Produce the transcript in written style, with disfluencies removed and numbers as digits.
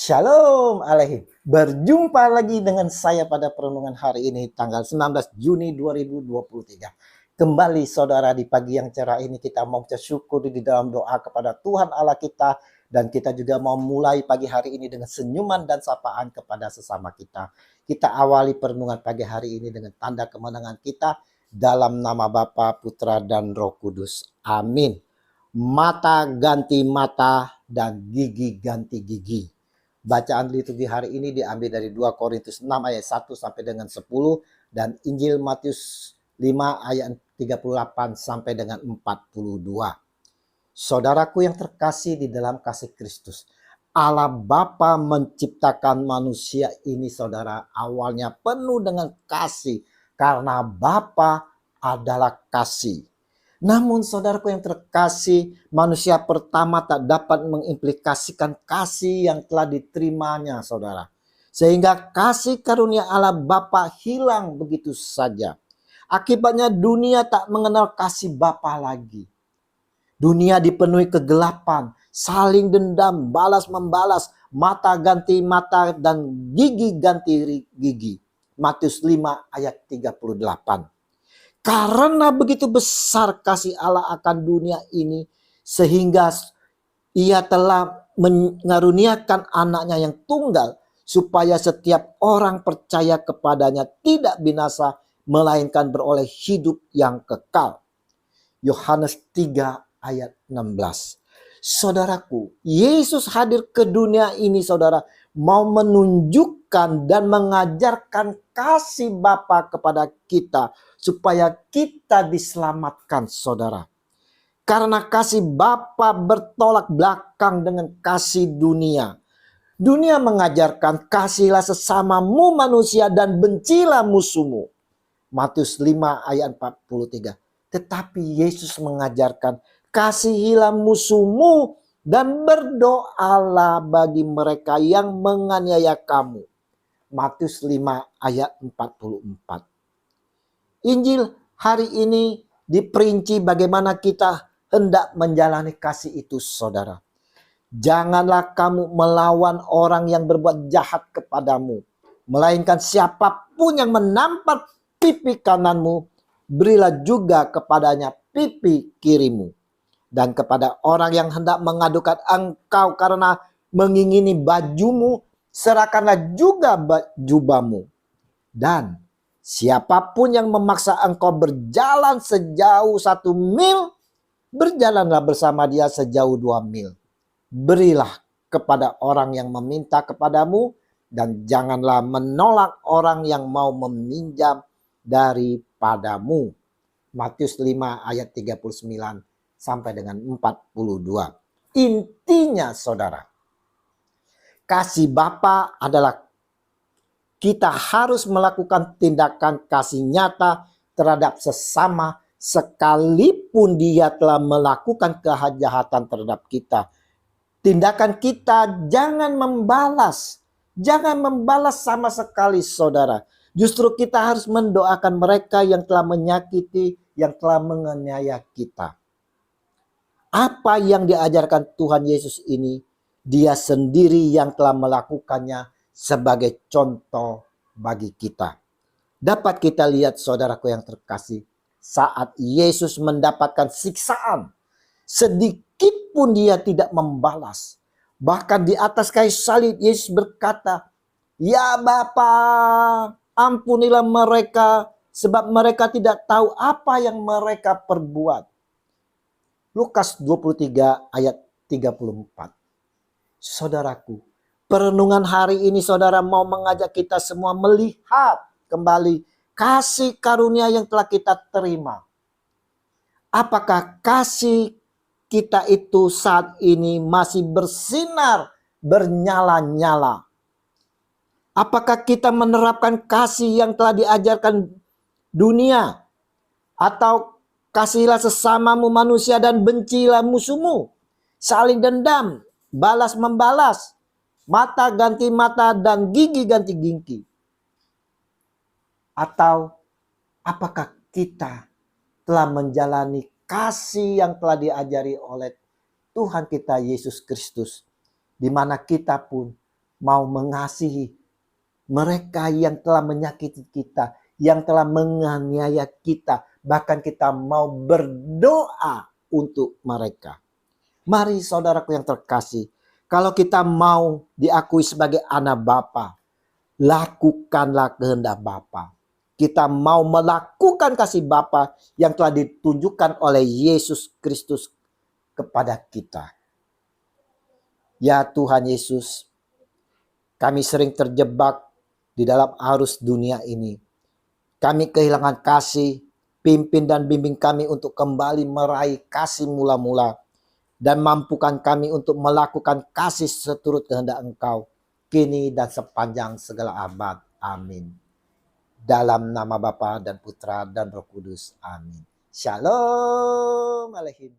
Shalom Alehi. Berjumpa lagi dengan saya pada perenungan hari ini tanggal 19 Juni 2023. Kembali saudara di pagi yang cerah ini kita mau bersyukur di dalam doa kepada Tuhan Allah kita. Dan kita juga mau mulai pagi hari ini dengan senyuman dan sapaan kepada sesama kita. Kita awali perenungan pagi hari ini dengan tanda kemenangan kita dalam nama Bapa, Putra, dan Roh Kudus. Amin. Mata ganti mata dan gigi ganti gigi. Bacaan liturgi hari ini diambil dari 2 Korintus 6 ayat 1 sampai dengan 10 dan Injil Matius 5 ayat 38 sampai dengan 42. Saudaraku yang terkasih di dalam kasih Kristus, Allah Bapa menciptakan manusia ini saudara awalnya penuh dengan kasih karena Bapa adalah kasih. Namun saudaraku yang terkasih, manusia pertama tak dapat mengimplikasikan kasih yang telah diterimanya saudara. Sehingga kasih karunia Allah Bapa hilang begitu saja. Akibatnya dunia tak mengenal kasih Bapa lagi. Dunia dipenuhi kegelapan, saling dendam, balas membalas, mata ganti mata dan gigi ganti gigi. Matius 5 ayat 38. Karena begitu besar kasih Allah akan dunia ini sehingga ia telah mengaruniakan anaknya yang tunggal supaya setiap orang percaya kepadanya tidak binasa melainkan beroleh hidup yang kekal. Yohanes 3 ayat 16. Saudaraku, Yesus hadir ke dunia ini saudara mau menunjukkan dan mengajarkan kasih Bapa kepada kita supaya kita diselamatkan saudara. Karena kasih Bapa bertolak belakang dengan kasih dunia. Dunia mengajarkan kasihlah sesamamu manusia dan bencilah musuhmu. Matius 5 ayat 43. Tetapi Yesus mengajarkan kasihilah musuhmu dan berdoalah bagi mereka yang menganiaya kamu. Matius 5 ayat 44. Injil hari ini diperinci bagaimana kita hendak menjalani kasih itu saudara. Janganlah kamu melawan orang yang berbuat jahat kepadamu. Melainkan siapapun yang menampar pipi kananmu, berilah juga kepadanya pipi kirimu. Dan kepada orang yang hendak mengadukan engkau karena mengingini bajumu, serahkanlah juga jubahmu. Dan siapapun yang memaksa engkau berjalan sejauh 1 mil, berjalanlah bersama dia sejauh 2 mil. Berilah kepada orang yang meminta kepadamu, dan janganlah menolak orang yang mau meminjam daripadamu. Matius 5 ayat 39 sampai dengan 42. Intinya saudara, kasih Bapa adalah kita harus melakukan tindakan kasih nyata terhadap sesama sekalipun dia telah melakukan kejahatan terhadap kita. Tindakan kita jangan membalas. Jangan membalas sama sekali saudara. Justru kita harus mendoakan mereka yang telah menyakiti, yang telah menganiaya kita. Apa yang diajarkan Tuhan Yesus ini, dia sendiri yang telah melakukannya sebagai contoh bagi kita. Dapat kita lihat saudaraku yang terkasih, saat Yesus mendapatkan siksaan, sedikit pun dia tidak membalas. Bahkan di atas kayu salib Yesus berkata, "Ya Bapa, ampunilah mereka sebab mereka tidak tahu apa yang mereka perbuat." Lukas 23 ayat 34. Saudaraku, perenungan hari ini saudara mau mengajak kita semua melihat kembali kasih karunia yang telah kita terima. Apakah kasih kita itu saat ini masih bersinar, bernyala-nyala? Apakah kita menerapkan kasih yang telah diajarkan dunia? Atau kasihilah sesamamu manusia dan bencilah musuhmu. Saling dendam, balas membalas, mata ganti mata dan gigi ganti gigi. Atau apakah kita telah menjalani kasih yang telah diajari oleh Tuhan kita Yesus Kristus, di mana kita pun mau mengasihi mereka yang telah menyakiti kita, yang telah menganiaya kita, bahkan kita mau berdoa untuk mereka. Mari saudaraku yang terkasih, kalau kita mau diakui sebagai anak Bapa, lakukanlah kehendak Bapa. Kita mau melakukan kasih Bapa yang telah ditunjukkan oleh Yesus Kristus kepada kita. Ya Tuhan Yesus, kami sering terjebak di dalam arus dunia ini. Kami kehilangan kasih, pimpin dan bimbing kami untuk kembali meraih kasih mula-mula. Dan mampukan kami untuk melakukan kasih seturut kehendak Engkau, kini dan sepanjang segala abad. Amin. Dalam nama Bapa dan Putra dan Roh Kudus. Amin. Shalom Aleichem.